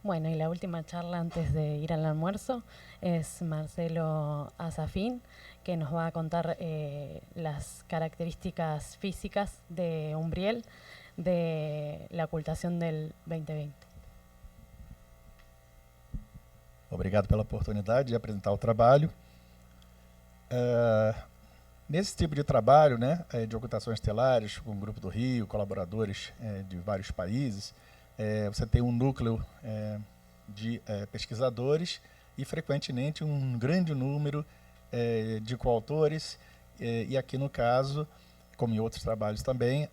Bueno, y la última charla antes de ir al almuerzo es Marcelo Azafín, que nos va a contar las características físicas de Umbriel de la ocultación del 2020. Obrigado pela oportunidade de apresentar o trabalho. Nesse tipo de trabalho, né, de ocultações estelares, com o Grupo do Rio, colaboradores de vários países, você tem um núcleo de pesquisadores e, frequentemente, um grande número de coautores, e aqui no caso, como em outros trabalhos também,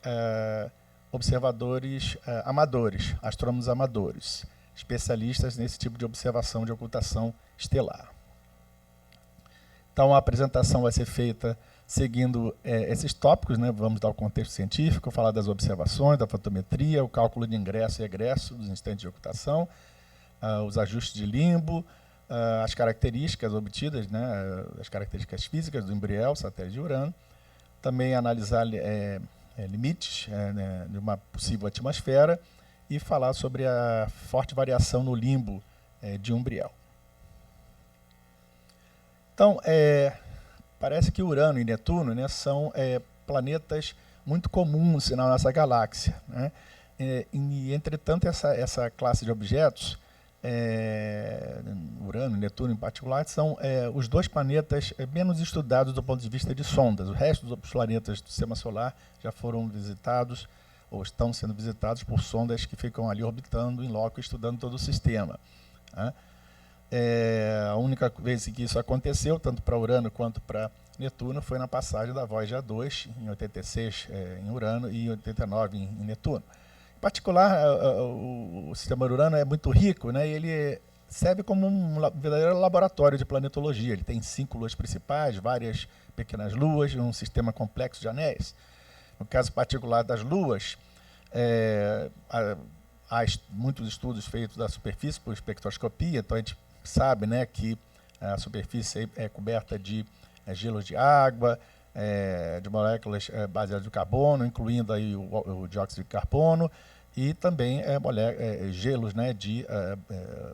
observadores amadores, astrônomos amadores, especialistas nesse tipo de observação de ocultação estelar. Então, a apresentação vai ser feita seguindo esses tópicos, né? Vamos dar o contexto científico, falar das observações, da fotometria, o cálculo de ingresso e egresso dos instantes de ocultação, os ajustes de limbo, as características obtidas, né? As características físicas do Umbriel, satélite de Urano, também analisar limites né, de uma possível atmosfera e falar sobre a forte variação no limbo de Umbriel. Então, parece que Urano e Netuno, né, são planetas muito comuns na nossa galáxia, né? E, entretanto, essa classe de objetos, Urano e Netuno em particular, são os dois planetas menos estudados do ponto de vista de sondas. O resto dos planetas do Sistema Solar já foram visitados ou estão sendo visitados por sondas que ficam ali orbitando em loco, estudando todo o sistema, né? A única vez que isso aconteceu, tanto para Urano quanto para Netuno, foi na passagem da Voyager 2, em 86 em Urano e em 89 em Netuno. Em particular, o sistema Urano é muito rico, né, e ele serve como um verdadeiro laboratório de planetologia. Ele tem 5 luas principais, várias pequenas luas, um sistema complexo de anéis. No caso particular das luas, há muitos estudos feitos da superfície por espectroscopia, então a gente sabe, né, que a superfície é coberta de gelos de água, de moléculas baseadas no carbono, incluindo aí o dióxido de carbono, e também gelos, né,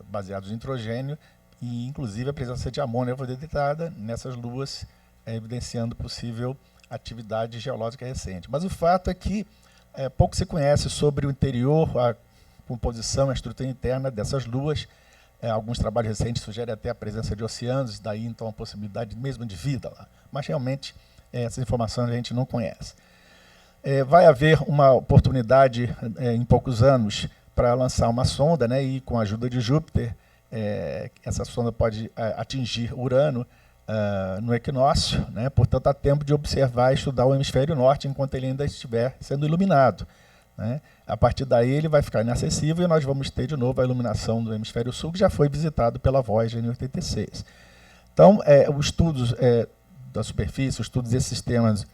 baseados em nitrogênio, e inclusive a presença de amônia foi detectada nessas luas, evidenciando possível atividade geológica recente. Mas o fato é que pouco se conhece sobre o interior, a composição, a estrutura interna dessas luas. Alguns trabalhos recentes sugerem até a presença de oceanos, daí então a possibilidade mesmo de vida lá. Mas realmente essas informações a gente não conhece. Vai haver uma oportunidade em poucos anos para lançar uma sonda, né, e com a ajuda de Júpiter, essa sonda pode atingir Urano no equinócio, né, portanto há tempo de observar e estudar o hemisfério norte enquanto ele ainda estiver sendo iluminado, né? A partir daí ele vai ficar inacessível e nós vamos ter de novo a iluminação do hemisfério sul, que já foi visitado pela Voyager em 86. Então, os estudos da superfície, os estudos desses sistemas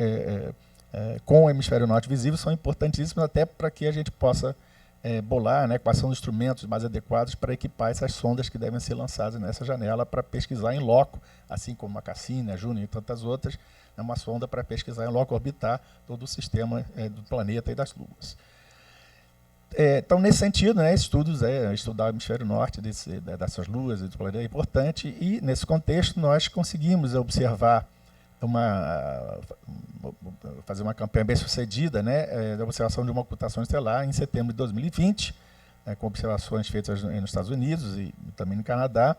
com o hemisfério norte visível são importantíssimos até para que a gente possa bolar, né, quais são os instrumentos mais adequados para equipar essas sondas que devem ser lançadas nessa janela para pesquisar em loco, assim como a Cassini, a Juno e tantas outras, é uma sonda para pesquisar em loco, orbitar todo o sistema do planeta e das luas. Então, nesse sentido, né, estudos, estudar o hemisfério norte dessas luas e do planeta é importante, e nesse contexto nós conseguimos observar fazer uma campanha bem sucedida, né, da observação de uma ocultação estelar em setembro de 2020, com observações feitas nos Estados Unidos e também no Canadá,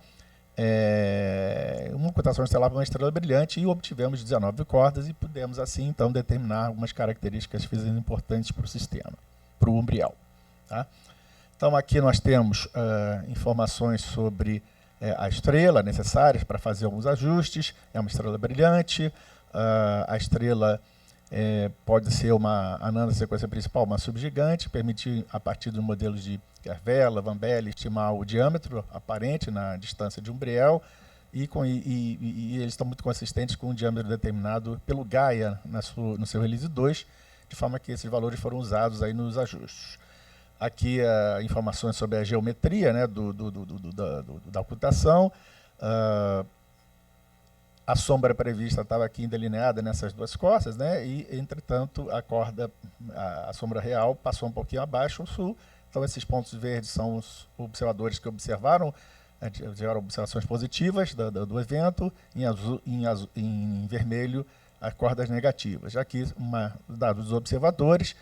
uma ocultação estelar para uma estrela brilhante, e obtivemos 19 cordas e pudemos assim então determinar algumas características físicas importantes para o sistema, para o Umbriel. Tá? Então aqui nós temos informações sobre a estrela necessárias para fazer alguns ajustes. É uma estrela brilhante, a estrela pode ser a nanosequência principal, uma subgigante, permite, a partir dos modelos de Vela, Van Belle, estimar o diâmetro aparente na distância de Umbriel, e eles estão muito consistentes com o diâmetro determinado pelo Gaia no seu release 2, de forma que esses valores foram usados aí nos ajustes. Aqui informações sobre a geometria, né, da ocultação. A sombra prevista estava aqui delineada nessas duas costas, né, e, entretanto, a sombra real passou um pouquinho abaixo ao sul, Então, esses pontos verdes são os observadores que observaram, tiveram observações positivas do evento, em vermelho, as cordas negativas. Aqui, dados dos observadores,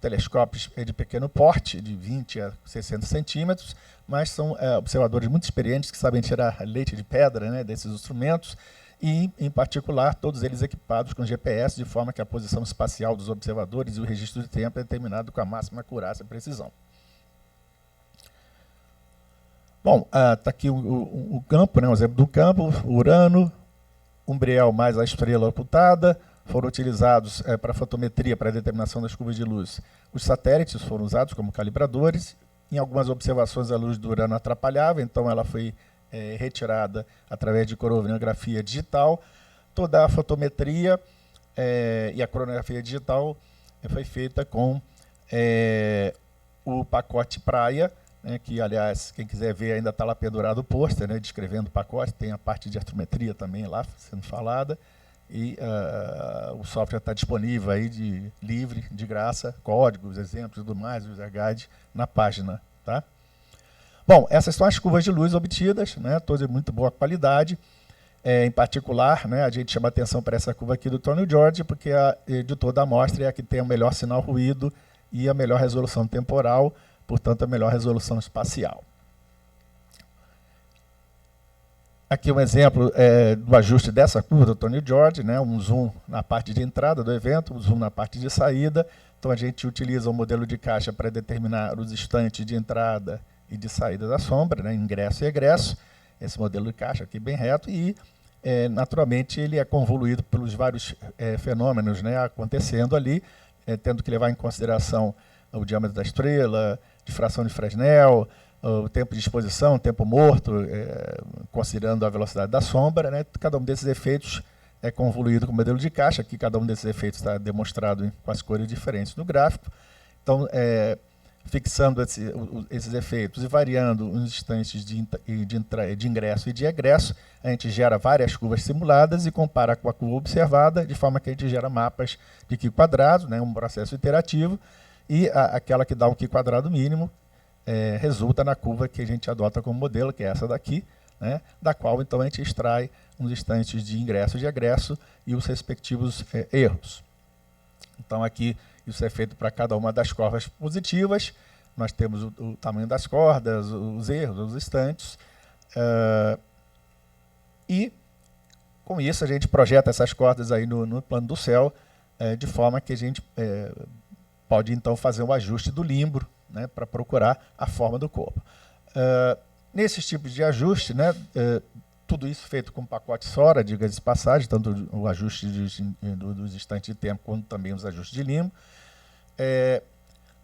telescópios de pequeno porte, de 20 a 60 centímetros, mas são observadores muito experientes que sabem tirar leite de pedra, né, desses instrumentos, e, em particular, todos eles equipados com GPS, de forma que a posição espacial dos observadores e o registro de tempo é determinado com a máxima acurácia e precisão. Bom, está aqui o campo, né, um exemplo do campo, Urano, Umbriel mais a estrela ocultada, foram utilizados para fotometria, para a determinação das curvas de luz. Os satélites foram usados como calibradores. Em algumas observações, a luz do Urano atrapalhava, então ela foi retirada através de coronografia digital. Toda a fotometria e a coronografia digital foi feita com o pacote Praia, né, que, aliás, quem quiser ver, ainda está lá pendurado o pôster, né, descrevendo o pacote, tem a parte de astrometria também lá sendo falada. E o software está disponível aí livre, de graça, códigos, exemplos e tudo mais, user guide na página. Tá? Bom, essas são as curvas de luz obtidas, né, todas de muito boa qualidade. Em particular, né, a gente chama atenção para essa curva aqui do Tony George, porque de toda a amostra é a que tem o melhor sinal ruído e a melhor resolução temporal, portanto, a melhor resolução espacial. Aqui um exemplo do ajuste dessa curva do Tony George, né, um zoom na parte de entrada do evento, um zoom na parte de saída. Então, a gente utiliza o modelo de caixa para determinar os instantes de entrada e de saída da sombra, né, ingresso e egresso. Esse modelo de caixa aqui bem reto e, naturalmente, ele é convoluído pelos vários fenômenos, né, acontecendo ali, tendo que levar em consideração o diâmetro da estrela, difração de Fresnel, o tempo de exposição, o tempo morto, considerando a velocidade da sombra, né? Cada um desses efeitos é convoluído com o modelo de caixa. Aqui cada um desses efeitos está demonstrado com as cores diferentes no gráfico. Então, fixando esses efeitos e variando os instantes de ingresso e de egresso, a gente gera várias curvas simuladas e compara com a curva observada, de forma que a gente gera mapas de Q quadrado, né? Um processo iterativo, e aquela que dá um Q quadrado mínimo, resulta na curva que a gente adota como modelo, que é essa daqui, né, da qual então a gente extrai os instantes de ingresso e de egresso e os respectivos erros. Então aqui isso é feito para cada uma das curvas positivas, nós temos o tamanho das cordas, os erros, os instantes, e com isso a gente projeta essas cordas aí no plano do céu, de forma que a gente pode então fazer um ajuste do limbo, né, para procurar a forma do corpo. Nesses tipos de ajuste, né, tudo isso feito com pacote SORA, diga de passagem, tanto o ajuste dos instantes de tempo, quanto também os ajustes de limbo.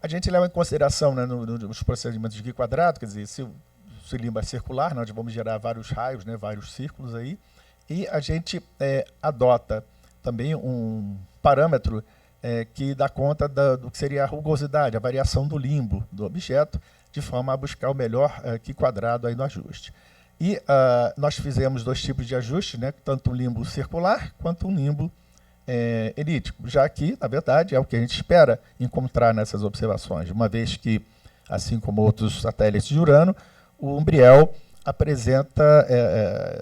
A gente leva em consideração, né, nos procedimentos de Q quadrado, quer dizer, se o limbo é circular, nós vamos gerar vários raios, né, vários círculos aí, e a gente adota também um parâmetro que dá conta do que seria a rugosidade, a variação do limbo do objeto, de forma a buscar o melhor Q quadrado aí no ajuste. E nós fizemos dois tipos de ajuste, né, tanto um limbo circular quanto um limbo elíptico, já que, na verdade, é o que a gente espera encontrar nessas observações, uma vez que, assim como outros satélites de Urano, o Umbriel apresenta,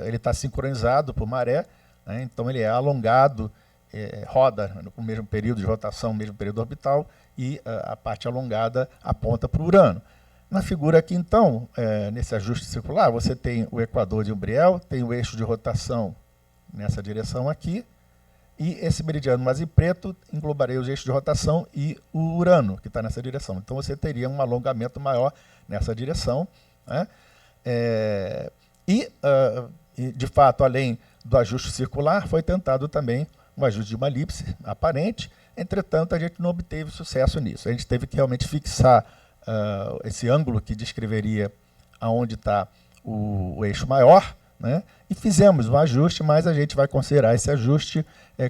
ele está sincronizado por maré, né, então ele é alongado, roda no mesmo período de rotação, mesmo período orbital, e a parte alongada aponta para o Urano. Na figura aqui, então, nesse ajuste circular, você tem o equador de Umbriel, tem o eixo de rotação nessa direção aqui, e esse meridiano mais em preto englobaria os eixos de rotação e o Urano, que está nessa direção. Então, você teria um alongamento maior nessa direção, né? De fato, além do ajuste circular, foi tentado também um ajuste de uma elipse aparente. Entretanto, a gente não obteve sucesso nisso. A gente teve que realmente fixar esse ângulo que descreveria aonde está o eixo maior, né? E fizemos um ajuste, mas a gente vai considerar esse ajuste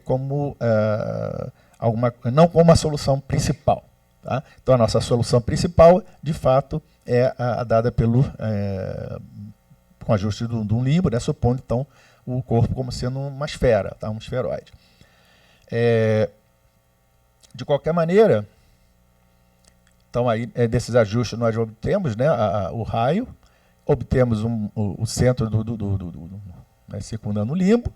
como não como uma solução principal. Tá? Então, a nossa solução principal, de fato, é a dada com ajuste de um limbo, né? Supondo, então, o corpo como sendo uma esfera, tá? Um esferoide. De qualquer maneira, Então, aí, desses ajustes, nós obtemos, né, o raio, obtemos o centro né, circundando o limbo,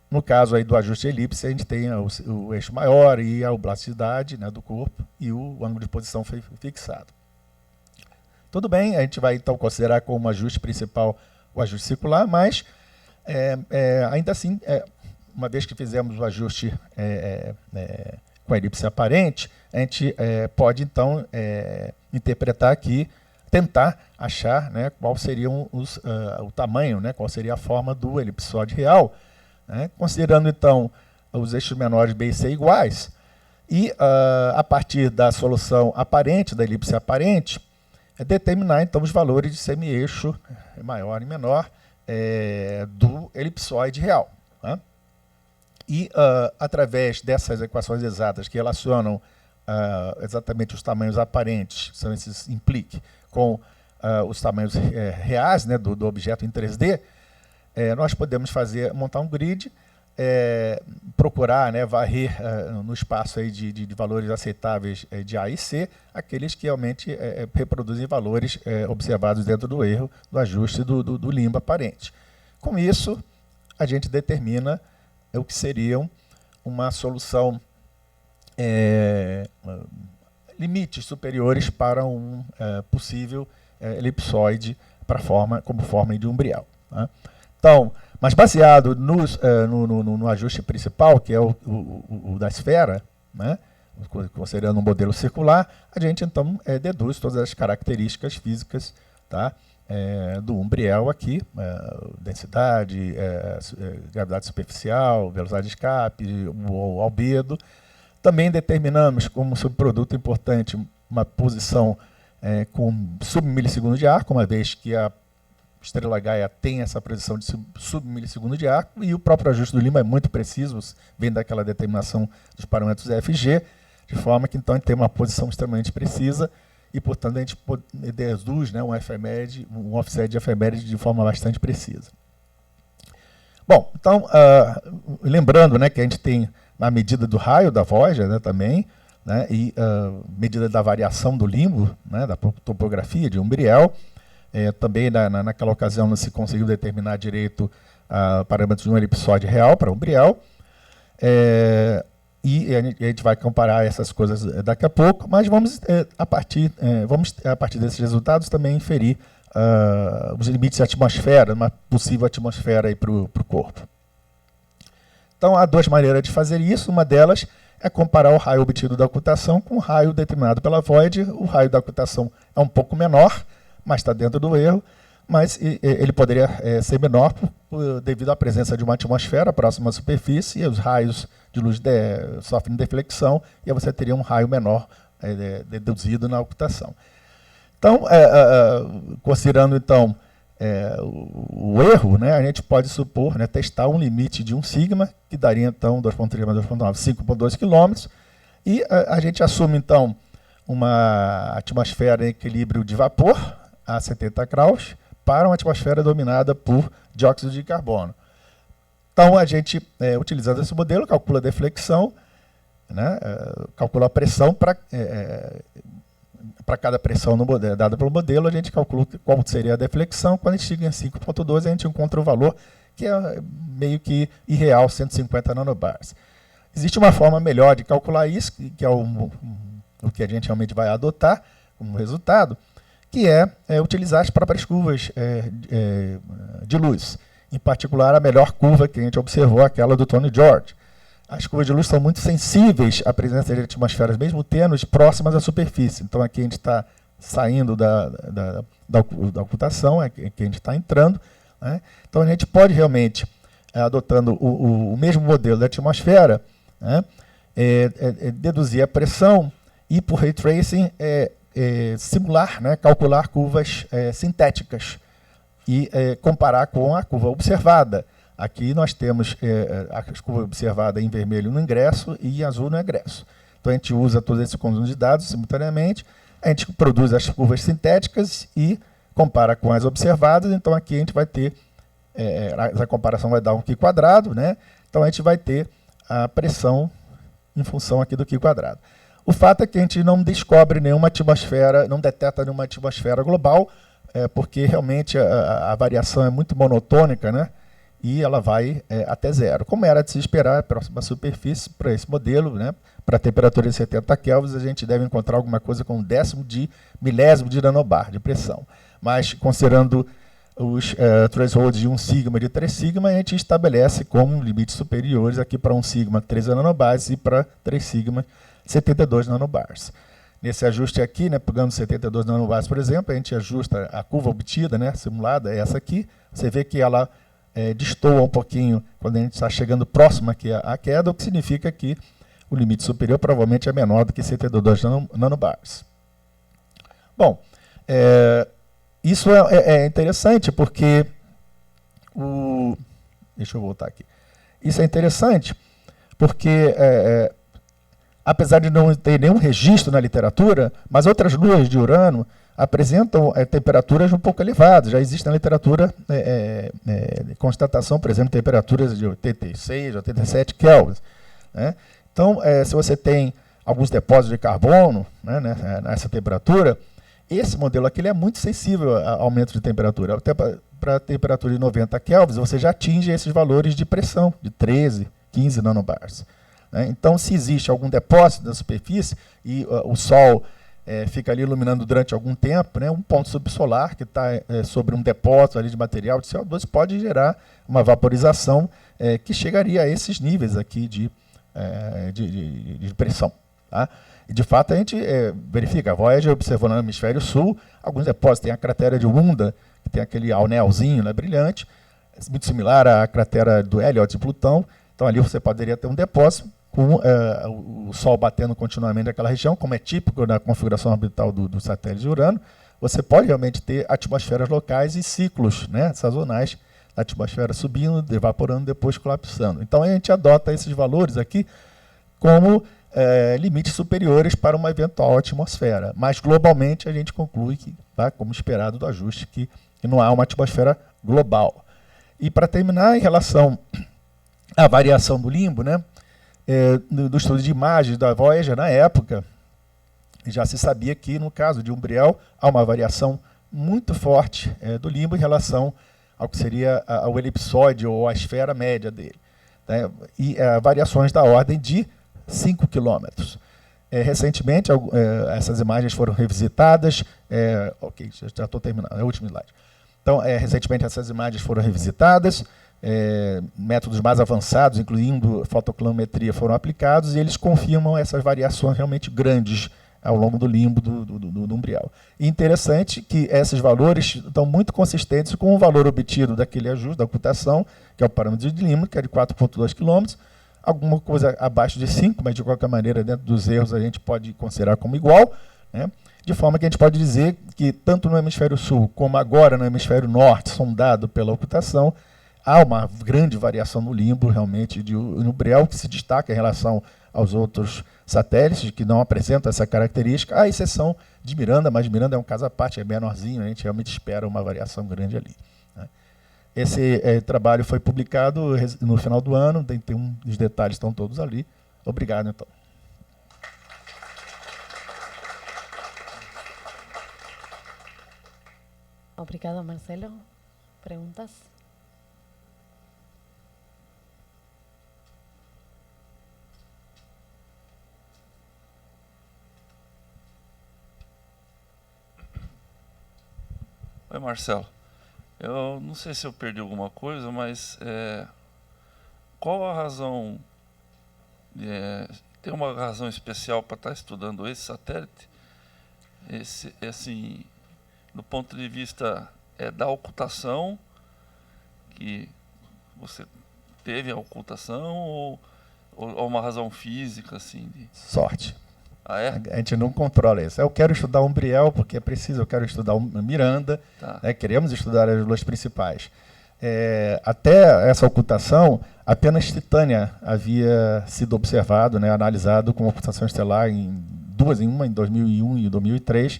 no caso aí do ajuste de elipse, a gente tem o eixo maior e a oblasticidade, né, do corpo e o ângulo de posição foi fixado. Tudo bem, a gente vai então considerar como ajuste principal o ajuste circular, mas ainda assim, uma vez que fizemos o ajuste com a elipse aparente, a gente pode então interpretar aqui, tentar achar, né, qual seria o tamanho, né, qual seria a forma do elipsoide real, né, considerando então os eixos menores B e C iguais, e a partir da solução aparente, da elipse aparente, determinar então os valores de semi-eixo maior e menor do elipsoide real. Né? E através dessas equações exatas que relacionam exatamente os tamanhos aparentes, são esses implique, com os tamanhos reais, né, do objeto em 3D, nós podemos montar um grid, procurar, né, varrer no espaço aí de valores aceitáveis de A e C, aqueles que realmente reproduzem valores observados dentro do erro, do ajuste do limbo aparente. Com isso, a gente determina o que seriam uma solução limites superiores para um possível elipsoide como forma de umbrial. Tá? Então, mas baseado no ajuste principal, que é o da esfera, né, considerando um modelo circular, a gente então deduz todas as características físicas, tá, do umbriel aqui, densidade, gravidade superficial, velocidade de escape, o albedo. Também determinamos como subproduto importante uma posição com submilissegundo de arco, uma vez que a estrela Gaia tem essa posição de submilissegundo de arco, e o próprio ajuste do limbo é muito preciso, vem daquela determinação dos parâmetros FG, de forma que então a gente tem uma posição extremamente precisa, e portanto a gente deduz, né, um offset de efeméride de forma bastante precisa. Bom, então, lembrando, né, que a gente tem a medida do raio da Voyager, né, também, né, e medida da variação do limbo, né, da topografia de umbriel. Também naquela ocasião não se conseguiu determinar direito parâmetros de um elipsoide real para umbriel. E a gente vai comparar essas coisas daqui a pouco, mas vamos a partir desses resultados também inferir os limites da atmosfera, uma possível atmosfera para o corpo. Então, há duas maneiras de fazer isso. Uma delas é comparar o raio obtido da ocultação com o raio determinado pela Voyager. O raio da ocultação é um pouco menor, mas está dentro do erro, mas ele poderia ser menor devido à presença de uma atmosfera próxima à superfície, e os raios de luz sofrem deflexão, e aí você teria um raio menor deduzido na ocultação. Então, considerando então o erro, né, a gente pode supor, né, testar um limite de 1 sigma, que daria então 2.3 mais 2.9, 5.2 km, e a gente assume então uma atmosfera em equilíbrio de vapor a 70 graus para uma atmosfera dominada por dióxido de carbono. Então, a gente, utilizando esse modelo, calcula a deflexão, né, calcula a pressão para cada pressão dada pelo modelo, a gente calcula qual seria a deflexão. Quando a gente chega em 5.2, a gente encontra o valor que é meio que irreal, 150 nanobars. Existe uma forma melhor de calcular isso, que é o que a gente realmente vai adotar como resultado, que é utilizar as próprias curvas de luz. Em particular, a melhor curva que a gente observou, aquela do Tony George. As curvas de luz são muito sensíveis à presença de atmosferas, mesmo tênues, próximas à superfície. Então, aqui a gente está saindo da ocultação, que a gente está entrando. Né? Então, a gente pode realmente, adotando o mesmo modelo da atmosfera, né, deduzir a pressão e, por ray tracing, simular, né, calcular curvas sintéticas e comparar com a curva observada. Aqui nós temos a curva observada em vermelho no ingresso e em azul no egresso. Então a gente usa todo esse conjunto de dados simultaneamente, a gente produz as curvas sintéticas e compara com as observadas. Então aqui a gente vai ter, essa comparação vai dar um Q quadrado, né? Então a gente vai ter a pressão em função aqui do Q quadrado. O fato é que a gente não descobre nenhuma atmosfera, não detecta nenhuma atmosfera global, porque realmente a variação é muito monotônica, né? E ela vai até zero. Como era de se esperar, para uma superfície, para esse modelo, né? Para a temperatura de 70 kelvins, a gente deve encontrar alguma coisa com 1/10 de milésimo de nanobar de pressão. Mas, considerando os thresholds de 1 sigma e de 3 sigma, a gente estabelece como limites superiores aqui para 1 sigma 13 nanobars e para 3 sigma 72 nanobars. Nesse ajuste aqui, né, pegando 72 nanobars, por exemplo, a gente ajusta a curva obtida, né, simulada, é essa aqui. Você vê que ela destoa um pouquinho quando a gente está chegando próximo aqui à queda, o que significa que o limite superior provavelmente é menor do que 72 nanobars. Bom, isso é interessante porque deixa eu voltar aqui. Isso é interessante porque apesar de não ter nenhum registro na literatura, mas outras luas de Urano apresentam temperaturas um pouco elevadas. Já existe na literatura constatação, por exemplo, temperaturas de 86, 87 kelvins, né? Então, se você tem alguns depósitos de carbono, né, nessa temperatura, esse modelo aqui ele é muito sensível a aumento de temperatura. Até para a temperatura de 90 kelvins, você já atinge esses valores de pressão, de 13, 15 nanobars. Né? Então, se existe algum depósito na superfície e o Sol fica ali iluminando durante algum tempo, né, um ponto subsolar que está sobre um depósito ali de material de CO2 pode gerar uma vaporização que chegaria a esses níveis aqui de pressão. Tá? E, de fato, a gente verifica, a Voyager observou no hemisfério sul, alguns depósitos, tem a cratera de Unda, que tem aquele anelzinho, né, brilhante, muito similar à cratera do Elliott de Plutão. Então, ali você poderia ter um depósito com o Sol batendo continuamente naquela região, como é típico na configuração orbital do satélite de Urano. Você pode realmente ter atmosferas locais e ciclos, né, sazonais, da atmosfera subindo, evaporando, depois colapsando. Então, a gente adota esses valores aqui como limites superiores para uma eventual atmosfera. Mas, globalmente, a gente conclui que, tá, como esperado do ajuste, que não há uma atmosfera global. E, para terminar, em relação à variação do limbo, né, do estudo de imagens da Voyager, na época, já se sabia que, no caso de Umbriel, há uma variação muito forte do limbo em relação ao que seria o elipsoide ou a esfera média dele. Né, e variações da ordem de 5 quilômetros. Recentemente, essas imagens foram revisitadas. Ok, já estou terminando, é o último slide. Então, recentemente, essas imagens foram revisitadas, métodos mais avançados, incluindo fotoclinometria, foram aplicados, e eles confirmam essas variações realmente grandes ao longo do limbo do Umbriel. E interessante que esses valores estão muito consistentes com o valor obtido daquele ajuste da ocultação, que é o parâmetro de limbo, que é de 4,2 km, alguma coisa abaixo de 5, mas de qualquer maneira, dentro dos erros, a gente pode considerar como igual, né? De forma que a gente pode dizer que, tanto no hemisfério sul, como agora no hemisfério norte, sondado pela ocultação, há uma grande variação no limbo, realmente, de Umbriel, que se destaca em relação aos outros satélites, que não apresentam essa característica, à exceção de Miranda, mas Miranda é um caso à parte, é menorzinho, a gente realmente espera uma variação grande ali. Né? Esse trabalho foi publicado no final do ano, os detalhes estão todos ali. Obrigado, então. Obrigado, Marcelo. Perguntas? Oi, Marcelo. Eu não sei se eu perdi alguma coisa, mas qual a razão? Tem uma razão especial para estar estudando esse satélite? Assim, do ponto de vista da ocultação, que você teve a ocultação, ou uma razão física, assim? Sorte. Ah, é? A gente não controla isso. Eu quero estudar Umbriel porque é preciso, eu quero estudar Miranda, tá. Né, queremos estudar as luas principais. Até essa ocultação, apenas Titânia havia sido observado, né, analisado com ocultação estelar em uma em 2001 e 2003,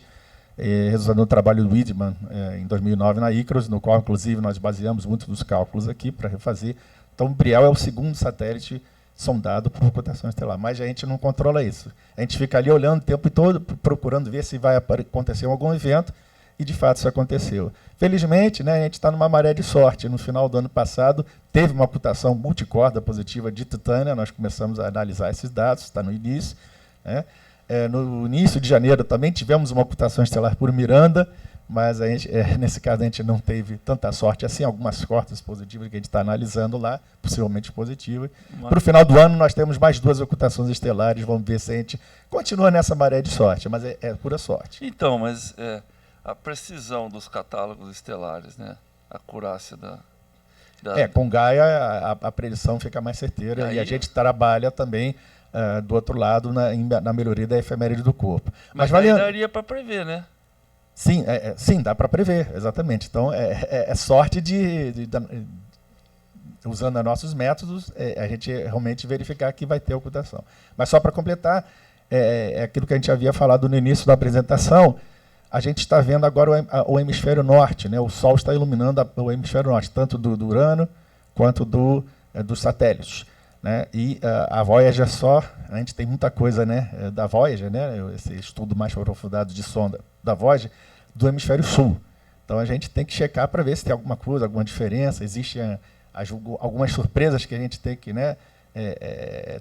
resultado do trabalho do Widman em 2009 na Icarus, no qual, inclusive, nós baseamos muitos dos cálculos aqui para refazer. Então, Umbriel é o segundo satélite sondado por ocultação estelar. Mas a gente não controla isso. A gente fica ali olhando o tempo todo, procurando ver se vai acontecer algum evento, e de fato isso aconteceu. Felizmente, né, a gente está numa maré de sorte. No final do ano passado, teve uma ocultação multicorda positiva de Titânia, nós começamos a analisar esses dados, está no início. Né? No início de janeiro também tivemos uma ocultação estelar por Miranda, mas a gente, nesse caso a gente não teve tanta sorte assim, algumas cortas positivas que a gente está analisando lá, possivelmente positivas. Para o final do ano nós temos mais 2 ocultações estelares, vamos ver se a gente continua nessa maré de sorte, mas é pura sorte. Então, mas a precisão dos catálogos estelares, né? A acurácia da... Com Gaia a predição fica mais certeira, e a gente trabalha também do outro lado na melhoria da efeméride do corpo. Mas daria para prever, né? Sim, sim, dá para prever, exatamente. Então, é sorte usando os nossos métodos, a gente realmente verificar que vai ter ocultação. Mas só para completar, aquilo que a gente havia falado no início da apresentação, a gente está vendo agora o hemisfério norte, né? O Sol está iluminando o hemisfério norte, tanto do Urano quanto dos satélites. Né? E a Voyager a gente tem muita coisa, né, da Voyager, né, esse estudo mais aprofundado de sonda da Voyager, do hemisfério sul. Então a gente tem que checar para ver se tem alguma coisa, alguma diferença, existem algumas surpresas que a gente tem que, né,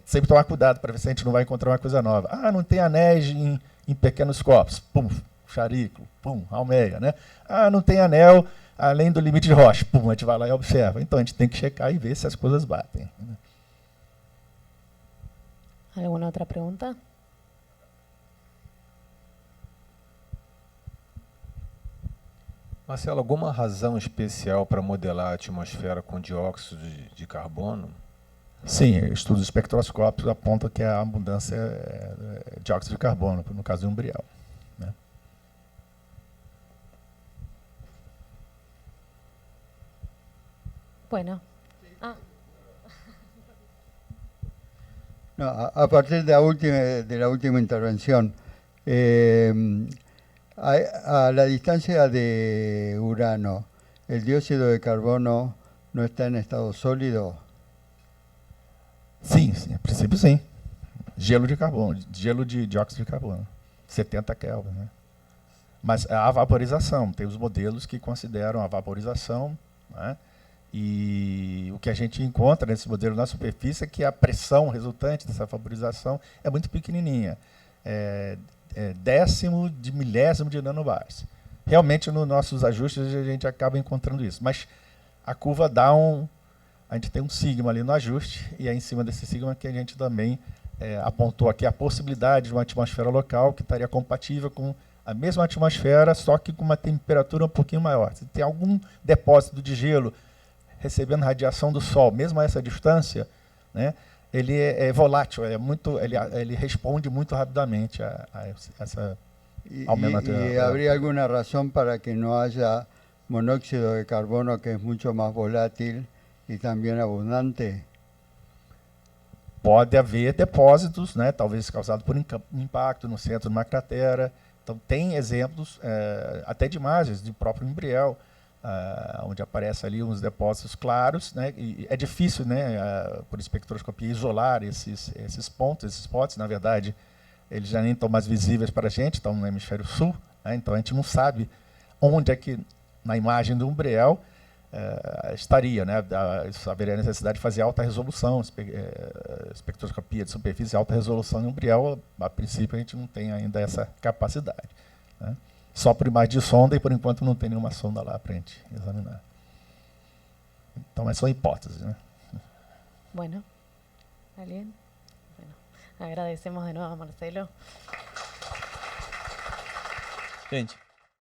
sempre tomar cuidado para ver se a gente não vai encontrar uma coisa nova. Não tem anéis em pequenos corpos, pum, Chariclo, pum, Almeia, né? Não tem anel além do limite de Roche, pum, a gente vai lá e observa. Então a gente tem que checar e ver se as coisas batem. Né? ¿Alguna otra pregunta? Marcelo, alguma razão especial para modelar a atmosfera com dióxido de carbono? Sim, estudos espectroscópicos apontam que a abundância é dióxido de carbono, no caso do Umbriel. Né? Bueno. No, a partir de la última intervención, a la distancia de Urano, ¿el dióxido de carbono no está en estado sólido? Sim, a princípio sim. Gelo de carbono, gelo de dióxido de carbono, 70 Kelvin. Né? Mas a vaporização, tem os modelos que consideram a vaporização, né? E o que a gente encontra nesse modelo na superfície é que a pressão resultante dessa vaporização é muito pequenininha, décimo de milésimo de nanobars. Realmente, nos nossos ajustes, a gente acaba encontrando isso. Mas a curva dá a gente tem um sigma ali no ajuste, e é em cima desse sigma que a gente também apontou aqui a possibilidade de uma atmosfera local que estaria compatível com a mesma atmosfera, só que com uma temperatura um pouquinho maior. Se tem algum depósito de gelo recebendo radiação do Sol, mesmo a essa distância, né, ele é volátil, ele responde muito rapidamente a essa aumento. ¿Y habría alguna razón para que no haya monóxido de carbono, que es mucho más volátil y también abundante? Pode haver depósitos, né, talvez causados por impacto no centro de uma cratera. Então, tem exemplos até de imagens do próprio Umbriel, onde aparece ali uns depósitos claros, né, e é difícil, né, por espectroscopia, isolar esses pontos, esses spots. Na verdade, eles já nem estão mais visíveis para a gente, estão no hemisfério sul, né, então a gente não sabe onde é que, na imagem do Umbriel, estaria, né, isso haveria necessidade de fazer alta resolução, espectroscopia de superfície, alta resolução em Umbriel. A princípio a gente não tem ainda essa capacidade, né? Só por imagem de sonda, e por enquanto não tem nenhuma sonda lá para a gente examinar. Então, mas são hipóteses, né? Bueno, ¿alguien? Bueno, agradecemos de nuevo a Marcelo. Gente,